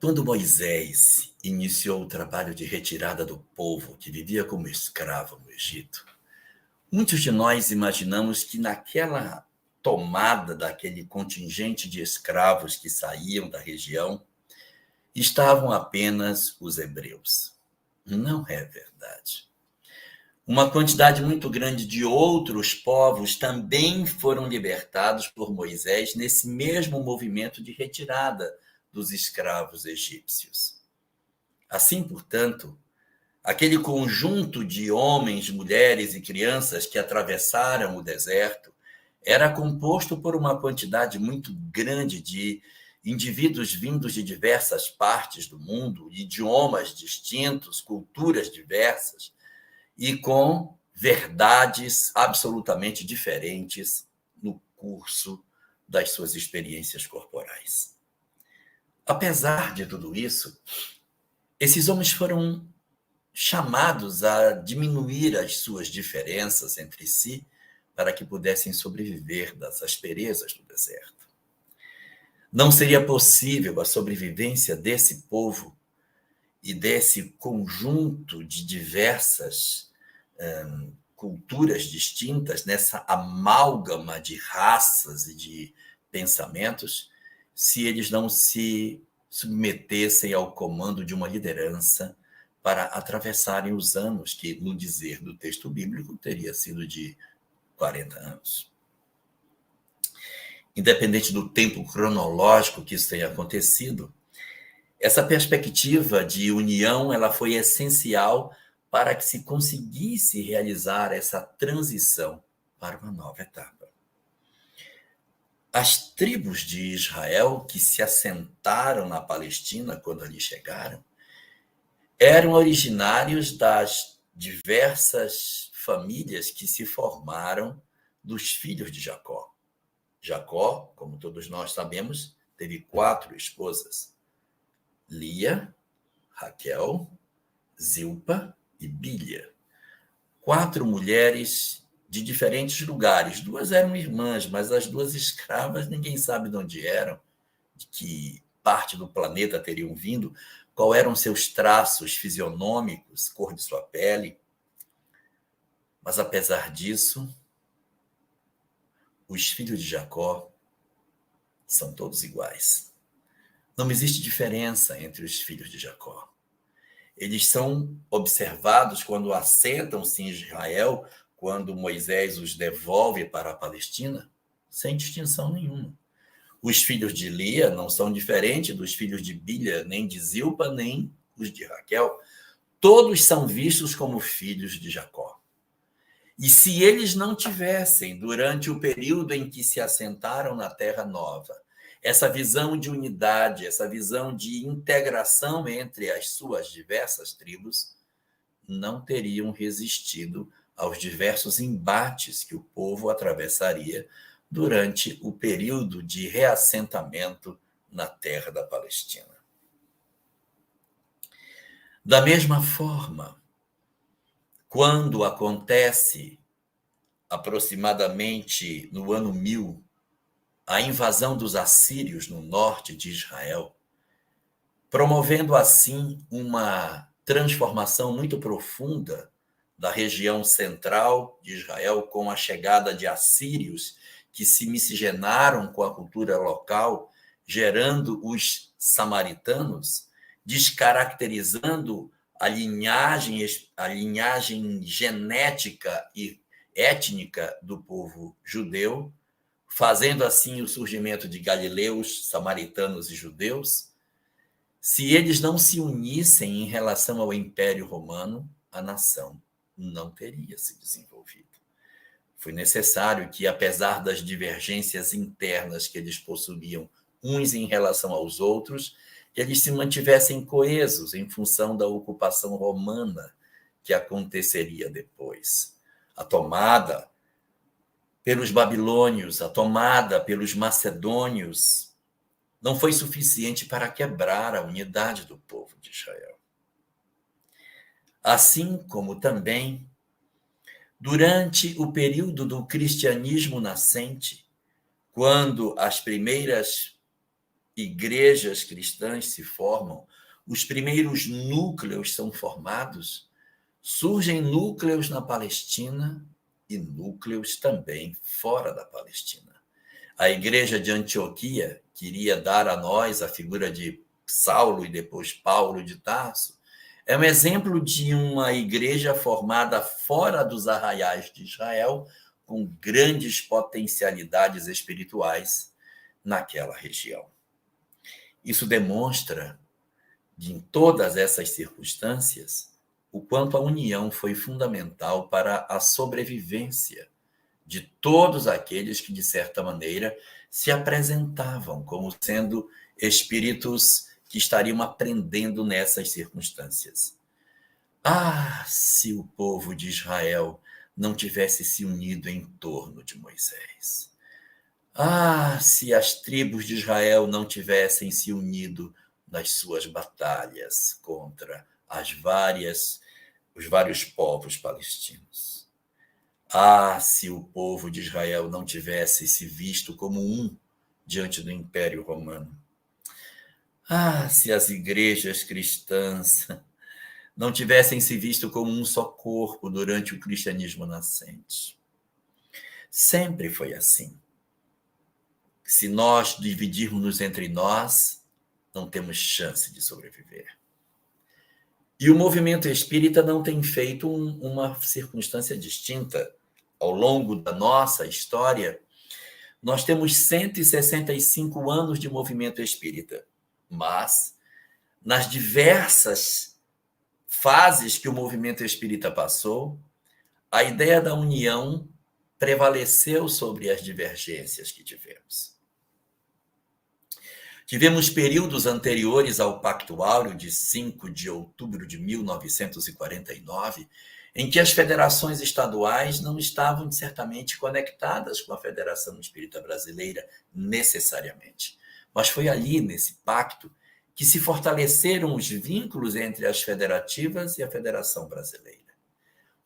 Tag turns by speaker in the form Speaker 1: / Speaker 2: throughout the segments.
Speaker 1: Quando Moisés iniciou o trabalho de retirada do povo que vivia como escravo no Egito, muitos de nós imaginamos que naquela tomada daquele contingente de escravos que saíam da região, estavam apenas os hebreus. Não é verdade. Uma quantidade muito grande de outros povos também foram libertados por Moisés nesse mesmo movimento de retirada dos escravos egípcios. Assim, portanto, aquele conjunto de homens, mulheres e crianças que atravessaram o deserto era composto por uma quantidade muito grande de indivíduos vindos de diversas partes do mundo, idiomas distintos, culturas diversas, e com verdades absolutamente diferentes no curso das suas experiências corporais. Apesar de tudo isso, esses homens foram chamados a diminuir as suas diferenças entre si para que pudessem sobreviver das asperezas do deserto. Não seria possível a sobrevivência desse povo e desse conjunto de diversas culturas distintas, nessa amálgama de raças e de pensamentos, se eles não se submetessem ao comando de uma liderança para atravessarem os anos, que, no dizer do texto bíblico, teria sido de 40 anos. Independente do tempo cronológico que isso tenha acontecido, essa perspectiva de união ela foi essencial para que se conseguisse realizar essa transição para uma nova etapa. As tribos de Israel que se assentaram na Palestina quando ali chegaram eram originários das diversas famílias que se formaram dos filhos de Jacó. Jacó, como todos nós sabemos, teve 4 esposas: Lia, Raquel, Zilpa e Bilha. 4 mulheres de diferentes lugares. 2 eram irmãs, mas as 2 escravas ninguém sabe de onde eram, de que parte do planeta teriam vindo, qual eram seus traços fisionômicos, cor de sua pele. Mas, apesar disso, os filhos de Jacó são todos iguais. Não existe diferença entre os filhos de Jacó. Eles são observados quando assentam-se em Israel, quando Moisés os devolve para a Palestina, sem distinção nenhuma. Os filhos de Lia não são diferentes dos filhos de Bilha, nem de Zilpa, nem os de Raquel. Todos são vistos como filhos de Jacó. E se eles não tivessem, durante o período em que se assentaram na Terra Nova, essa visão de unidade, essa visão de integração entre as suas diversas tribos, não teriam resistido aos diversos embates que o povo atravessaria durante o período de reassentamento na terra da Palestina. Da mesma forma, quando acontece aproximadamente no ano 1000, a invasão dos assírios no norte de Israel, promovendo assim uma transformação muito profunda da região central de Israel, com a chegada de assírios que se miscigenaram com a cultura local, gerando os samaritanos, descaracterizando a linhagem genética e étnica do povo judeu, fazendo assim o surgimento de galileus, samaritanos e judeus. Se eles não se unissem em relação ao Império Romano, a nação não teria se desenvolvido. Foi necessário que, apesar das divergências internas que eles possuíam uns em relação aos outros, eles se mantivessem coesos em função da ocupação romana que aconteceria depois. A tomada pelos babilônios, a tomada pelos macedônios, não foi suficiente para quebrar a unidade do povo de Israel. Assim como também, durante o período do cristianismo nascente, quando as primeiras igrejas cristãs se formam, os primeiros núcleos são formados, surgem núcleos na Palestina e núcleos também fora da Palestina. A igreja de Antioquia queria dar a nós a figura de Saulo e depois Paulo de Tarso. É um exemplo de uma igreja formada fora dos arraiais de Israel, com grandes potencialidades espirituais naquela região. Isso demonstra, em todas essas circunstâncias, o quanto a união foi fundamental para a sobrevivência de todos aqueles que, de certa maneira, se apresentavam como sendo espíritos que estariam aprendendo nessas circunstâncias. Ah, se o povo de Israel não tivesse se unido em torno de Moisés! Ah, se as tribos de Israel não tivessem se unido nas suas batalhas contra os vários povos palestinos! Ah, se o povo de Israel não tivesse se visto como um diante do Império Romano! Ah, se as igrejas cristãs não tivessem se visto como um só corpo durante o cristianismo nascente! Sempre foi assim. Se nós dividirmos entre nós, não temos chance de sobreviver. E o movimento espírita não tem feito uma circunstância distinta. Ao longo da nossa história, nós temos 165 anos de movimento espírita, mas nas diversas fases que o movimento espírita passou, a ideia da união prevaleceu sobre as divergências que tivemos. Tivemos períodos anteriores ao Pacto Áureo, de 5 de outubro de 1949, em que as federações estaduais não estavam certamente conectadas com a Federação Espírita Brasileira, necessariamente. Mas foi ali, nesse pacto, que se fortaleceram os vínculos entre as federativas e a Federação Brasileira.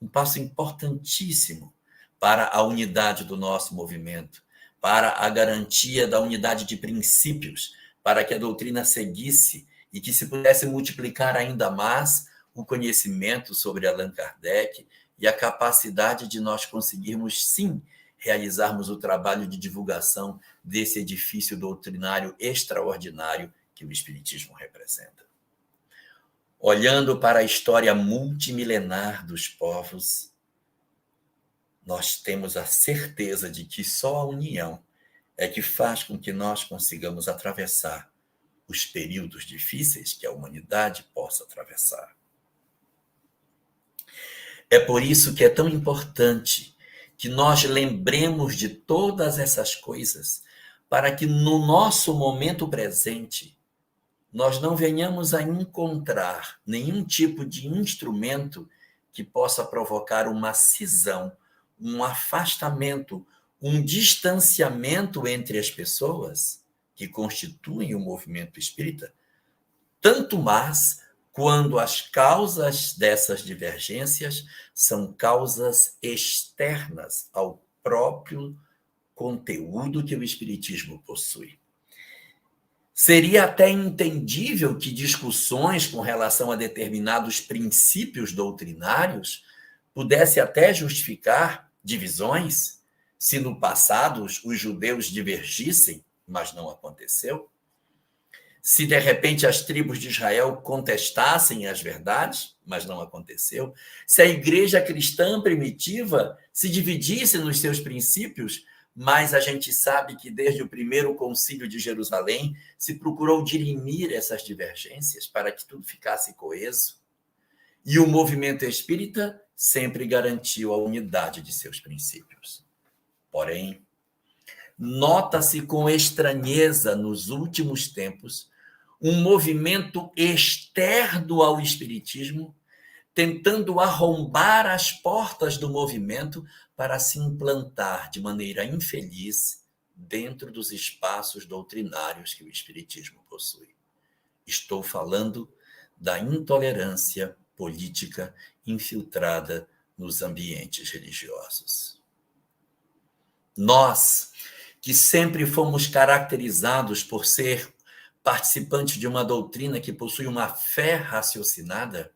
Speaker 1: Um passo importantíssimo para a unidade do nosso movimento, para a garantia da unidade de princípios, para que a doutrina seguisse e que se pudesse multiplicar ainda mais o conhecimento sobre Allan Kardec e a capacidade de nós conseguirmos, sim, realizarmos o trabalho de divulgação desse edifício doutrinário extraordinário que o Espiritismo representa. Olhando para a história multimilenar dos povos, nós temos a certeza de que só a união é que faz com que nós consigamos atravessar os períodos difíceis que a humanidade possa atravessar. É por isso que é tão importante que nós lembremos de todas essas coisas, para que no nosso momento presente nós não venhamos a encontrar nenhum tipo de instrumento que possa provocar uma cisão, um afastamento, um distanciamento entre as pessoas que constituem o movimento espírita, tanto mais quando as causas dessas divergências são causas externas ao próprio conteúdo que o Espiritismo possui. Seria até entendível que discussões com relação a determinados princípios doutrinários pudesse até justificar divisões, se no passado os judeus divergissem, mas não aconteceu. Se de repente as tribos de Israel contestassem as verdades, mas não aconteceu. Se a igreja cristã primitiva se dividisse nos seus princípios, mas a gente sabe que desde o primeiro concílio de Jerusalém se procurou dirimir essas divergências para que tudo ficasse coeso. E o movimento espírita sempre garantiu a unidade de seus princípios. Porém, nota-se com estranheza nos últimos tempos um movimento externo ao espiritismo, tentando arrombar as portas do movimento para se implantar de maneira infeliz dentro dos espaços doutrinários que o espiritismo possui. Estou falando da intolerância política infiltrada nos ambientes religiosos. Nós, que sempre fomos caracterizados por ser participantes de uma doutrina que possui uma fé raciocinada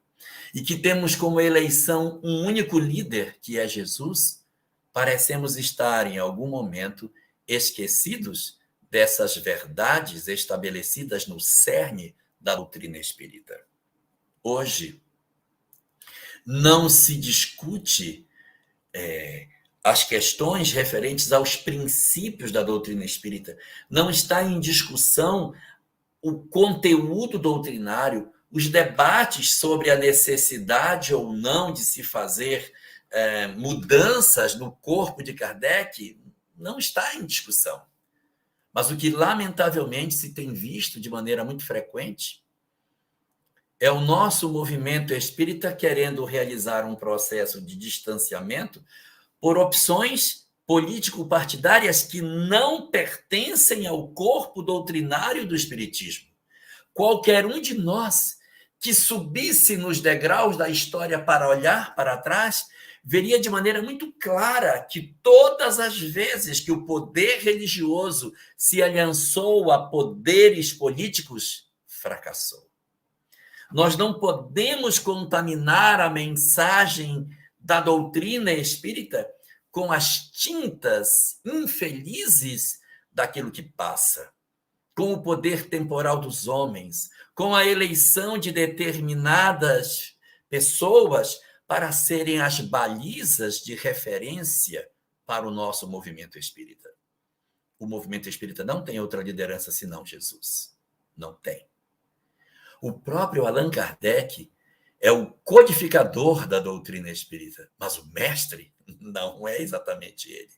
Speaker 1: e que temos como eleição um único líder, que é Jesus, parecemos estar, em algum momento, esquecidos dessas verdades estabelecidas no cerne da doutrina espírita. Hoje, não se discute as questões referentes aos princípios da doutrina espírita. Não está em discussão o conteúdo doutrinário, os debates sobre a necessidade ou não de se fazer mudanças no corpo de Kardec não está em discussão. Mas o que, lamentavelmente, se tem visto de maneira muito frequente é o nosso movimento espírita querendo realizar um processo de distanciamento por opções político-partidárias que não pertencem ao corpo doutrinário do espiritismo. Qualquer um de nós que subisse nos degraus da história para olhar para trás, veria de maneira muito clara que todas as vezes que o poder religioso se aliançou a poderes políticos, fracassou. Nós não podemos contaminar a mensagem da doutrina espírita com as tintas infelizes daquilo que passa, com o poder temporal dos homens, com a eleição de determinadas pessoas para serem as balizas de referência para o nosso movimento espírita. O movimento espírita não tem outra liderança senão Jesus. Não tem. O próprio Allan Kardec é o codificador da doutrina espírita, mas o mestre não é exatamente ele.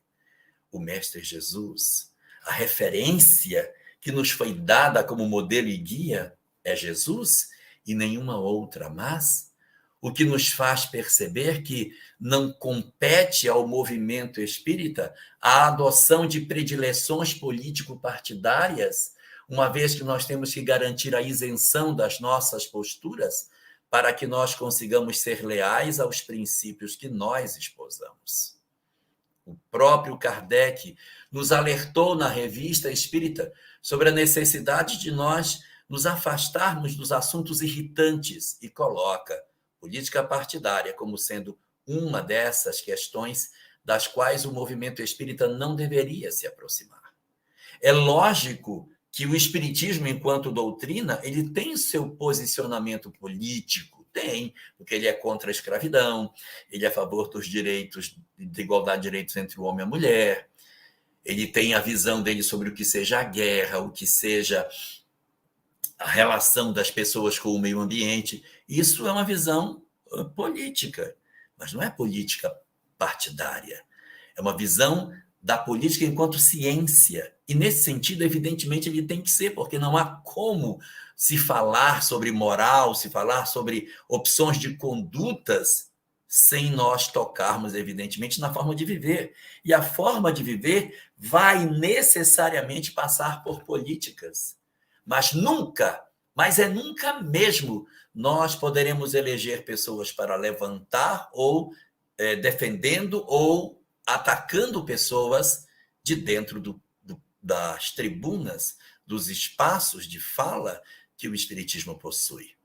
Speaker 1: O mestre Jesus, a referência que nos foi dada como modelo e guia é Jesus e nenhuma outra, mas o que nos faz perceber que não compete ao movimento espírita a adoção de predileções político-partidárias, uma vez que nós temos que garantir a isenção das nossas posturas para que nós consigamos ser leais aos princípios que nós esposamos. O próprio Kardec nos alertou na Revista Espírita sobre a necessidade de nós nos afastarmos dos assuntos irritantes e coloca política partidária como sendo uma dessas questões das quais o movimento espírita não deveria se aproximar. É lógico que o espiritismo, enquanto doutrina, ele tem seu posicionamento político, tem, porque ele é contra a escravidão, ele é a favor dos direitos, de igualdade de direitos entre o homem e a mulher, ele tem a visão dele sobre o que seja a guerra, o que seja a relação das pessoas com o meio ambiente. Isso é uma visão política, mas não é política partidária. É uma visão da política enquanto ciência. E, nesse sentido, evidentemente, ele tem que ser, porque não há como se falar sobre moral, se falar sobre opções de condutas, sem nós tocarmos, evidentemente, na forma de viver. E a forma de viver vai necessariamente passar por políticas. Mas nunca mesmo, nós poderemos eleger pessoas para levantar ou defendendo ou atacando pessoas de dentro das tribunas, dos espaços de fala que o espiritismo possui.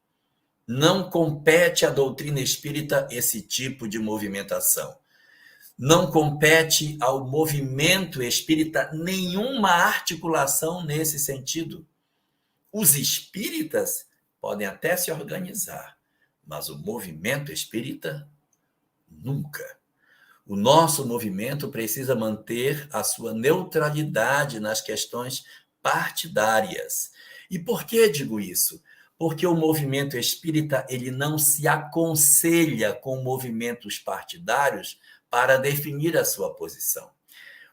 Speaker 1: Não compete à doutrina espírita esse tipo de movimentação. Não compete ao movimento espírita nenhuma articulação nesse sentido. Os espíritas podem até se organizar, mas o movimento espírita, nunca. O nosso movimento precisa manter a sua neutralidade nas questões partidárias. E por que digo isso? Porque o movimento espírita ele não se aconselha com movimentos partidários para definir a sua posição.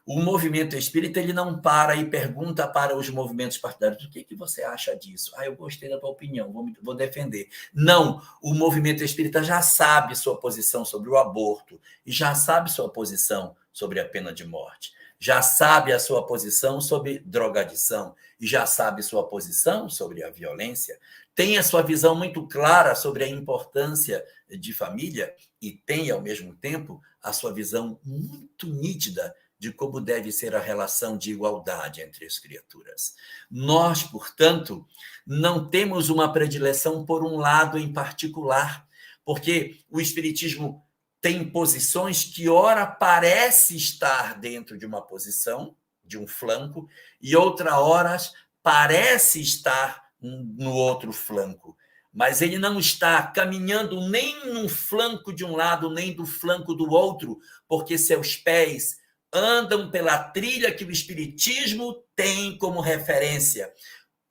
Speaker 1: O movimento espírita ele não para e pergunta para os movimentos partidários: o que você acha disso? Eu gostei da tua opinião, vou defender. Não, o movimento espírita já sabe sua posição sobre o aborto, e já sabe sua posição sobre a pena de morte, já sabe a sua posição sobre drogadição, e já sabe sua posição sobre a violência, tem a sua visão muito clara sobre a importância de família, e tem, ao mesmo tempo, a sua visão muito nítida de como deve ser a relação de igualdade entre as criaturas. Nós, portanto, não temos uma predileção por um lado em particular, porque o Espiritismo tem posições que, ora, parece estar dentro de uma posição, de um flanco, e outra horas parece estar no outro flanco. Mas ele não está caminhando nem no flanco de um lado, nem do flanco do outro, porque seus pés andam pela trilha que o Espiritismo tem como referência.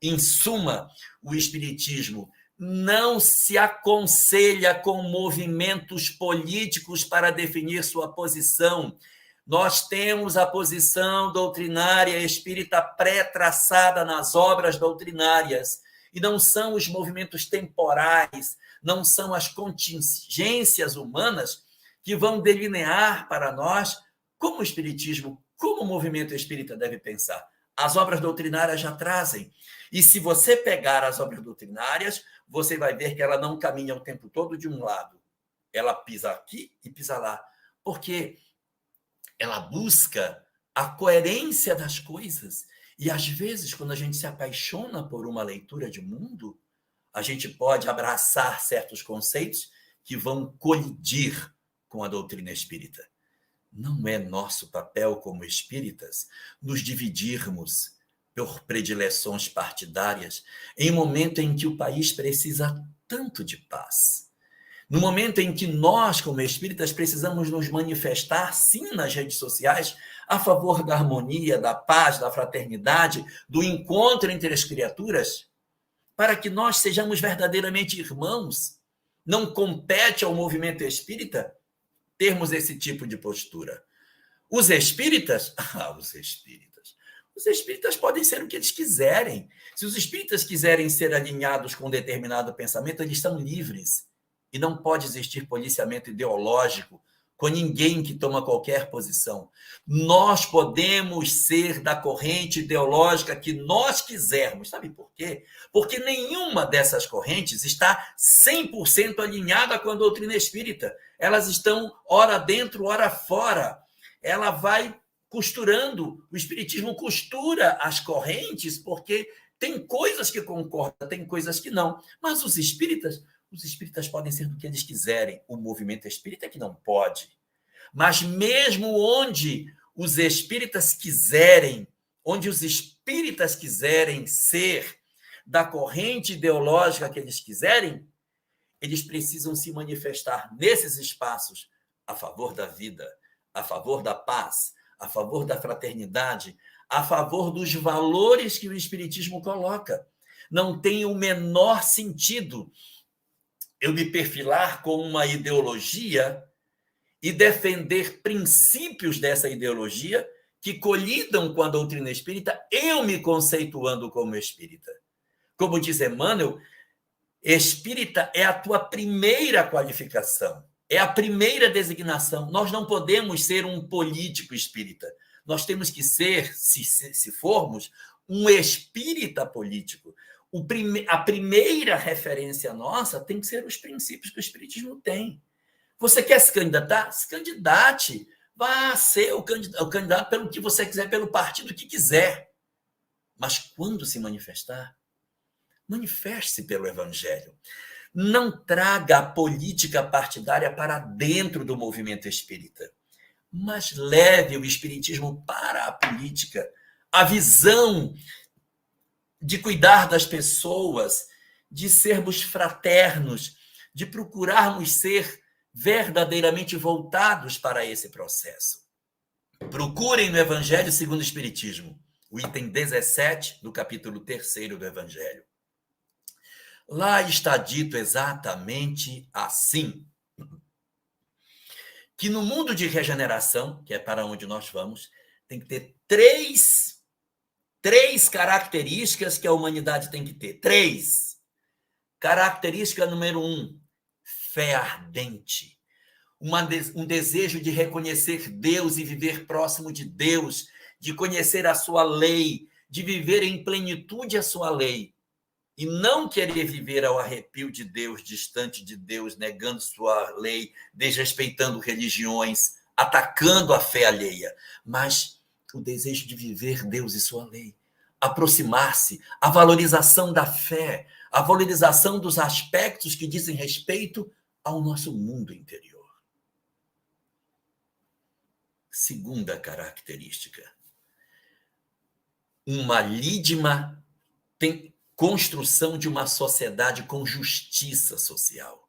Speaker 1: Em suma, o Espiritismo não se aconselha com movimentos políticos para definir sua posição. Nós temos a posição doutrinária espírita pré-traçada nas obras doutrinárias, e não são os movimentos temporais, não são as contingências humanas que vão delinear para nós como o Espiritismo, como o movimento espírita deve pensar. As obras doutrinárias já trazem. E se você pegar as obras doutrinárias, você vai ver que ela não caminha o tempo todo de um lado. Ela pisa aqui e pisa lá. Porque ela busca a coerência das coisas. E, às vezes, quando a gente se apaixona por uma leitura de mundo, a gente pode abraçar certos conceitos que vão colidir com a doutrina espírita. Não é nosso papel como espíritas nos dividirmos por predileções partidárias em um momento em que o país precisa tanto de paz. No momento em que nós, como espíritas, precisamos nos manifestar, sim, nas redes sociais, a favor da harmonia, da paz, da fraternidade, do encontro entre as criaturas, para que nós sejamos verdadeiramente irmãos. Não compete ao movimento espírita termos esse tipo de postura. Os espíritas? Os espíritas podem ser o que eles quiserem. Se os espíritas quiserem ser alinhados com um determinado pensamento, eles são livres. E não pode existir policiamento ideológico com ninguém que toma qualquer posição. Nós podemos ser da corrente ideológica que nós quisermos. Sabe por quê? Porque nenhuma dessas correntes está 100% alinhada com a doutrina espírita. Elas estão ora dentro, ora fora. Ela vai costurando, o espiritismo costura as correntes, porque tem coisas que concordam, tem coisas que não. Mas os espíritas podem ser do que eles quiserem. O movimento espírita é que não pode. Mas mesmo onde os espíritas quiserem, onde os espíritas quiserem ser da corrente ideológica que eles quiserem, eles precisam se manifestar nesses espaços a favor da vida, a favor da paz, a favor da fraternidade, a favor dos valores que o espiritismo coloca. Não tem o menor sentido eu me perfilar com uma ideologia e defender princípios dessa ideologia que colidam com a doutrina espírita, eu me conceituando como espírita. Como diz Emmanuel, espírita é a tua primeira qualificação, é a primeira designação. Nós não podemos ser um político espírita. Nós temos que ser, se formos, um espírita político. A primeira referência nossa tem que ser os princípios que o espiritismo tem. Você quer se candidatar? Se candidate. Vá ser o candidato pelo que você quiser, pelo partido que quiser. Mas quando se manifestar, manifeste-se pelo Evangelho. Não traga a política partidária para dentro do movimento espírita, mas leve o espiritismo para a política, a visão de cuidar das pessoas, de sermos fraternos, de procurarmos ser verdadeiramente voltados para esse processo. Procurem no Evangelho segundo o Espiritismo, o item 17 do capítulo 3º do Evangelho. Lá está dito exatamente assim, que no mundo de regeneração, que é para onde nós vamos, tem que ter três características que a humanidade tem que ter. 3. Característica número 1, fé ardente. Um desejo de reconhecer Deus e viver próximo de Deus, de conhecer a sua lei, de viver em plenitude a sua lei. E não querer viver ao arrepio de Deus, distante de Deus, negando sua lei, desrespeitando religiões. atacando a fé alheia, mas o desejo de viver Deus e sua lei, aproximar-se, a valorização da fé, a valorização dos aspectos que dizem respeito ao nosso mundo interior. Segunda característica, uma lídima construção de uma sociedade com justiça social.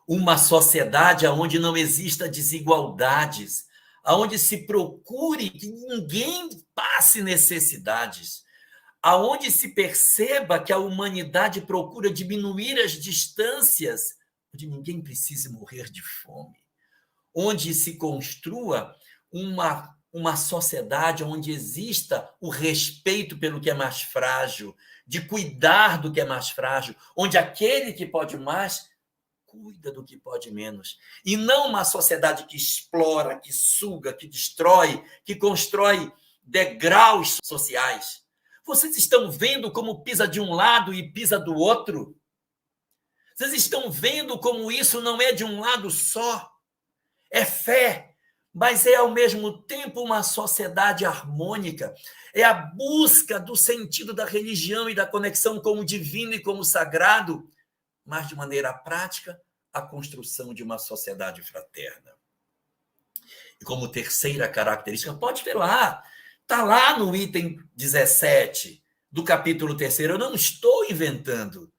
Speaker 1: Uma sociedade onde não exista desigualdades, onde se procure que ninguém passe necessidades, aonde se perceba que a humanidade procura diminuir as distâncias, onde ninguém precise morrer de fome, onde se construa uma sociedade onde exista o respeito pelo que é mais frágil, de cuidar do que é mais frágil, onde aquele que pode mais cuida do que pode menos. E não uma sociedade que explora, que suga, que destrói, que constrói degraus sociais. Vocês estão vendo como pisa de um lado e pisa do outro? Vocês estão vendo como isso não é de um lado só? É fé, mas é ao mesmo tempo uma sociedade harmônica. É a busca do sentido da religião e da conexão com o divino e com o sagrado, mas de maneira prática, a construção de uma sociedade fraterna. E como terceira característica, pode ver lá, está lá no item 17 do capítulo 3º, eu não estou inventando.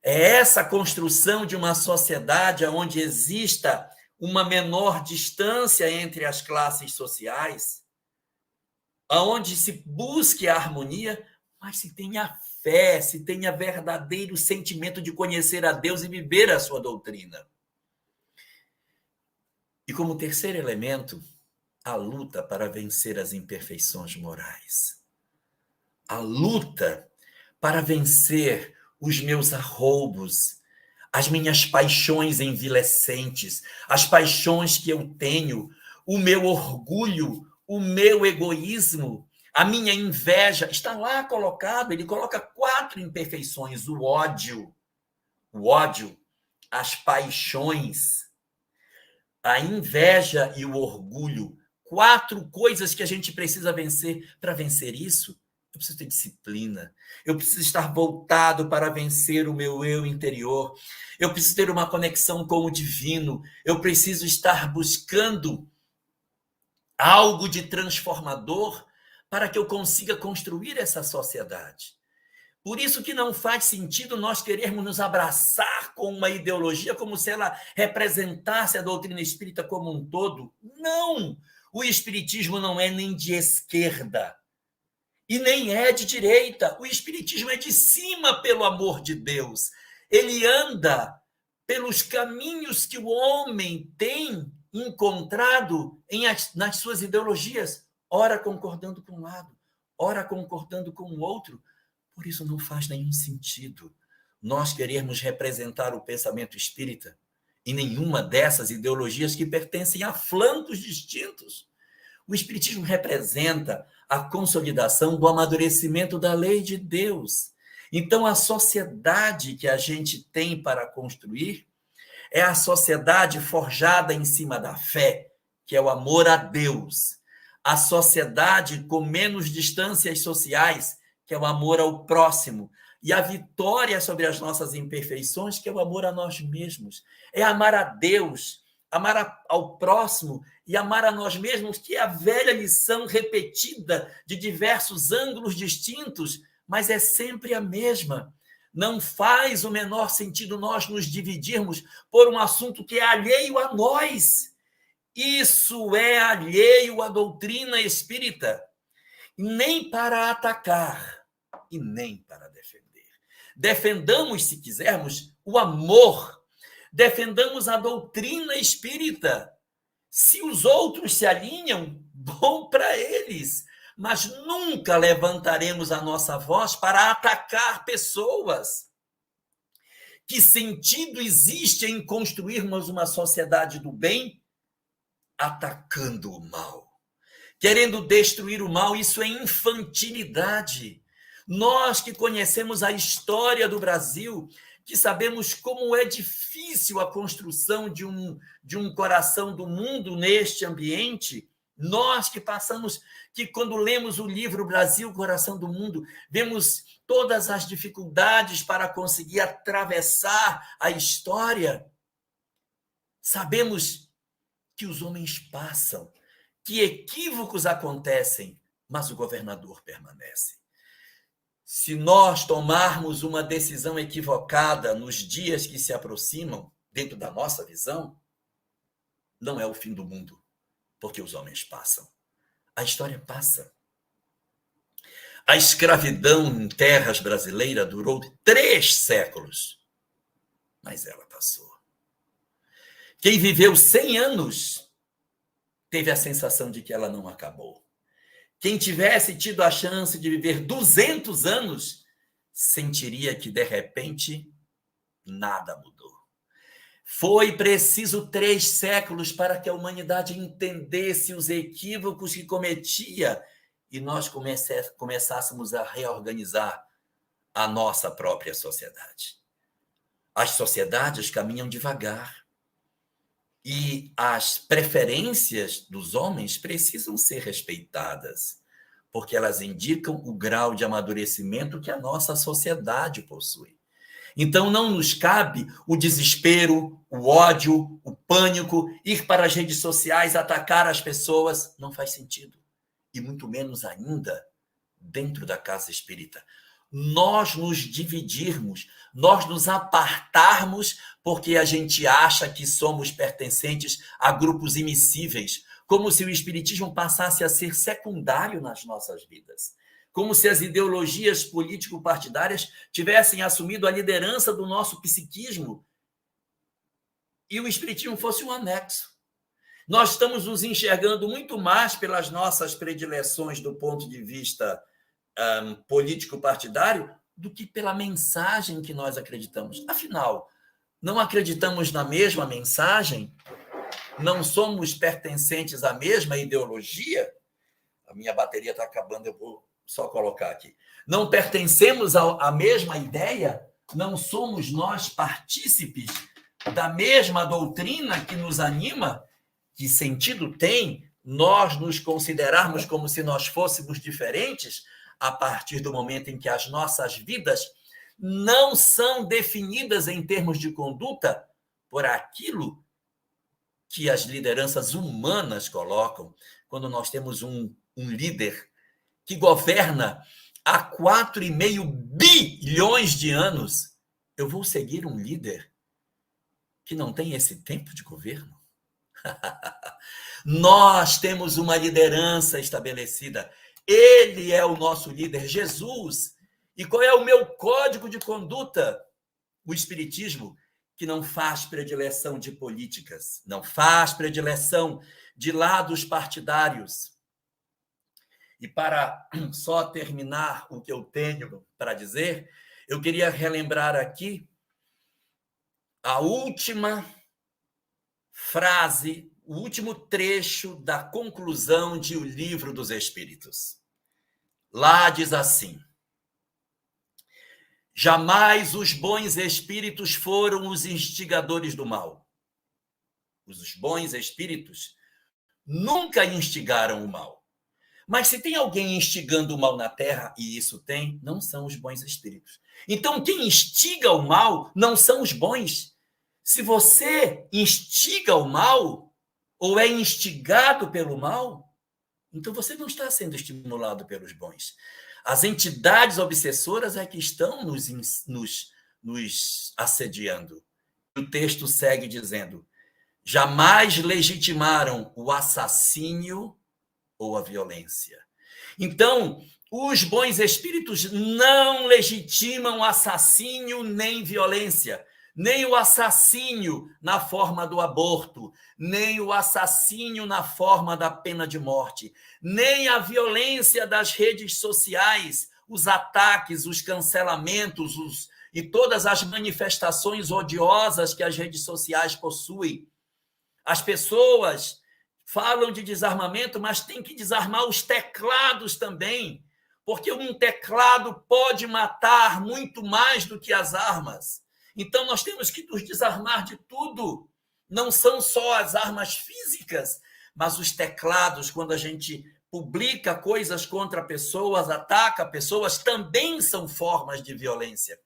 Speaker 1: É essa construção de uma sociedade onde exista uma menor distância entre as classes sociais, onde se busque a harmonia, mas se tenha fé, se tenha verdadeiro sentimento de conhecer a Deus e viver a sua doutrina. E como terceiro elemento, a luta para vencer as imperfeições morais. A luta para vencer os meus arroubos, as minhas paixões envilecentes, as paixões que eu tenho, o meu orgulho, o meu egoísmo, a minha inveja, está lá colocado, ele coloca 4 imperfeições, o ódio, as paixões, a inveja e o orgulho, 4 coisas que a gente precisa vencer. Para vencer isso, eu preciso ter disciplina, eu preciso estar voltado para vencer o meu eu interior, eu preciso ter uma conexão com o divino, eu preciso estar buscando algo de transformador para que eu consiga construir essa sociedade. Por isso que não faz sentido nós querermos nos abraçar com uma ideologia como se ela representasse a doutrina espírita como um todo. Não! O espiritismo não é nem de esquerda e nem é de direita. O espiritismo é de cima, pelo amor de Deus. Ele anda pelos caminhos que o homem tem encontrado nas suas ideologias, ora concordando com um lado, ora concordando com o outro. Por isso não faz nenhum sentido nós querermos representar o pensamento espírita em nenhuma dessas ideologias que pertencem a flancos distintos. O espiritismo representa a consolidação do amadurecimento da lei de Deus. Então, a sociedade que a gente tem para construir é a sociedade forjada em cima da fé, que é o amor a Deus. A sociedade com menos distâncias sociais, que é o amor ao próximo. E a vitória sobre as nossas imperfeições, que é o amor a nós mesmos. É amar a Deus, amar ao próximo e amar a nós mesmos, que é a velha lição repetida de diversos ângulos distintos, mas é sempre a mesma. Não faz o menor sentido nós nos dividirmos por um assunto que é alheio a nós. Isso é alheio à doutrina espírita. Nem para atacar e nem para defender. Defendamos, se quisermos, o amor. Defendamos a doutrina espírita. Se os outros se alinham, bom para eles. Mas nunca levantaremos a nossa voz para atacar pessoas. Que sentido existe em construirmos uma sociedade do bem atacando o mal? Querendo destruir o mal, isso é infantilidade. Nós que conhecemos a história do Brasil, que sabemos como é difícil a construção de um coração do mundo neste ambiente, nós que passamos, que quando lemos o livro Brasil, Coração do Mundo, vemos todas as dificuldades para conseguir atravessar a história, sabemos que os homens passam, que equívocos acontecem, mas o governador permanece. Se nós tomarmos uma decisão equivocada nos dias que se aproximam, dentro da nossa visão, não é o fim do mundo, porque os homens passam. A história passa. A escravidão em terras brasileiras durou 3 séculos, mas ela passou. Quem viveu 100 anos teve a sensação de que ela não acabou. Quem tivesse tido a chance de viver 200 anos, sentiria que, de repente, nada mudou. Foi preciso 3 séculos para que a humanidade entendesse os equívocos que cometia e nós começássemos a reorganizar a nossa própria sociedade. As sociedades caminham devagar e as preferências dos homens precisam ser respeitadas, porque elas indicam o grau de amadurecimento que a nossa sociedade possui. Então, não nos cabe o desespero, o ódio, o pânico, ir para as redes sociais, atacar as pessoas. Não faz sentido. E muito menos ainda dentro da casa espírita. Nós nos dividirmos, nós nos apartarmos porque a gente acha que somos pertencentes a grupos imissíveis, como se o espiritismo passasse a ser secundário nas nossas vidas. Como se as ideologias político-partidárias tivessem assumido a liderança do nosso psiquismo e o espiritismo fosse um anexo. Nós estamos nos enxergando muito mais pelas nossas predileções do ponto de vista político-partidário do que pela mensagem que nós acreditamos. Afinal, não acreditamos na mesma mensagem? Não somos pertencentes à mesma ideologia? A minha bateria está acabando, eu vou só colocar aqui. Não pertencemos à mesma ideia? Não somos nós partícipes da mesma doutrina que nos anima? Que sentido tem nós nos considerarmos como se nós fôssemos diferentes a partir do momento em que as nossas vidas não são definidas em termos de conduta por aquilo que as lideranças humanas colocam, quando nós temos um líder que governa há 4,5 bilhões de anos, eu vou seguir um líder que não tem esse tempo de governo? Nós temos uma liderança estabelecida. Ele é o nosso líder, Jesus. E qual é o meu código de conduta? O Espiritismo, que não faz predileção de políticas, não faz predileção de lados partidários. E para só terminar o que eu tenho para dizer, eu queria relembrar aqui a última frase, o último trecho da conclusão de O Livro dos Espíritos. Lá diz assim: jamais os bons espíritos foram os instigadores do mal. Os bons espíritos nunca instigaram o mal. Mas se tem alguém instigando o mal na Terra, e isso tem, não são os bons espíritos. Então, quem instiga o mal não são os bons. Se você instiga o mal, ou é instigado pelo mal, então você não está sendo estimulado pelos bons. As entidades obsessoras é que estão nos assediando. O texto segue dizendo: jamais legitimaram o assassínio ou a violência. Então, os bons espíritos não legitimam assassínio nem violência, nem o assassínio na forma do aborto, nem o assassínio na forma da pena de morte, nem a violência das redes sociais, os ataques, os cancelamentos e todas as manifestações odiosas que as redes sociais possuem. As pessoas falam de desarmamento, mas tem que desarmar os teclados também, porque um teclado pode matar muito mais do que as armas. Então, nós temos que nos desarmar de tudo. Não são só as armas físicas, mas os teclados, quando a gente publica coisas contra pessoas, ataca pessoas, também são formas de violência.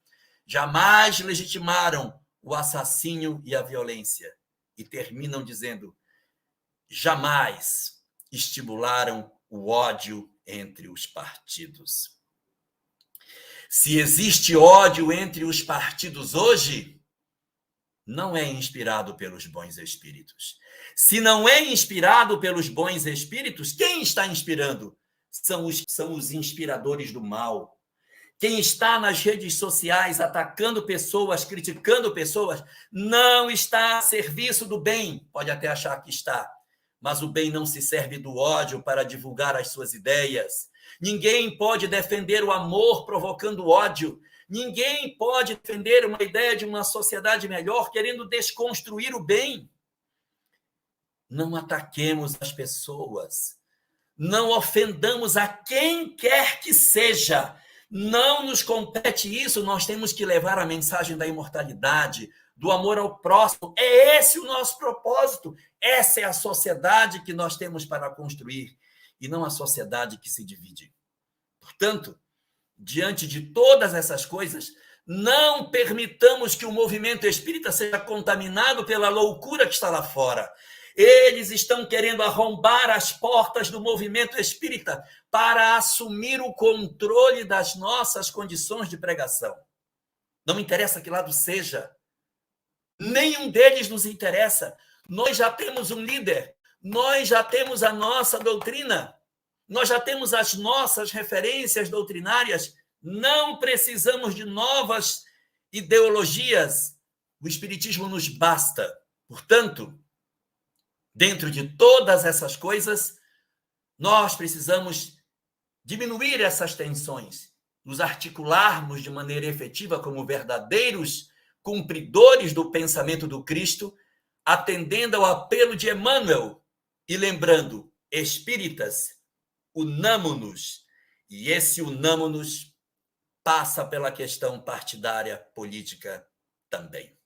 Speaker 1: Jamais legitimaram o assassínio e a violência. E terminam dizendo, jamais estimularam o ódio entre os partidos. Se existe ódio entre os partidos hoje, não é inspirado pelos bons espíritos. Se não é inspirado pelos bons espíritos, quem está inspirando? São os inspiradores do mal. Quem está nas redes sociais atacando pessoas, criticando pessoas, não está a serviço do bem. Pode até achar que está, mas o bem não se serve do ódio para divulgar as suas ideias. Ninguém pode defender o amor provocando ódio. Ninguém pode defender uma ideia de uma sociedade melhor querendo desconstruir o bem. Não ataquemos as pessoas. Não ofendamos a quem quer que seja. Não nos compete isso. Nós temos que levar a mensagem da imortalidade, do amor ao próximo. É esse o nosso propósito. Essa é a sociedade que nós temos para construir e não a sociedade que se divide. Portanto, diante de todas essas coisas, não permitamos que o movimento espírita seja contaminado pela loucura que está lá fora. Eles estão querendo arrombar as portas do movimento espírita para assumir o controle das nossas condições de pregação. Não interessa que lado seja. Nenhum deles nos interessa. Nós já temos um líder. Nós já temos a nossa doutrina. Nós já temos as nossas referências doutrinárias. Não precisamos de novas ideologias. O Espiritismo nos basta. Portanto, dentro de todas essas coisas, nós precisamos diminuir essas tensões, nos articularmos de maneira efetiva como verdadeiros cumpridores do pensamento do Cristo, atendendo ao apelo de Emmanuel e lembrando, espíritas, unamo-nos. E esse unamo-nos passa pela questão partidária política também.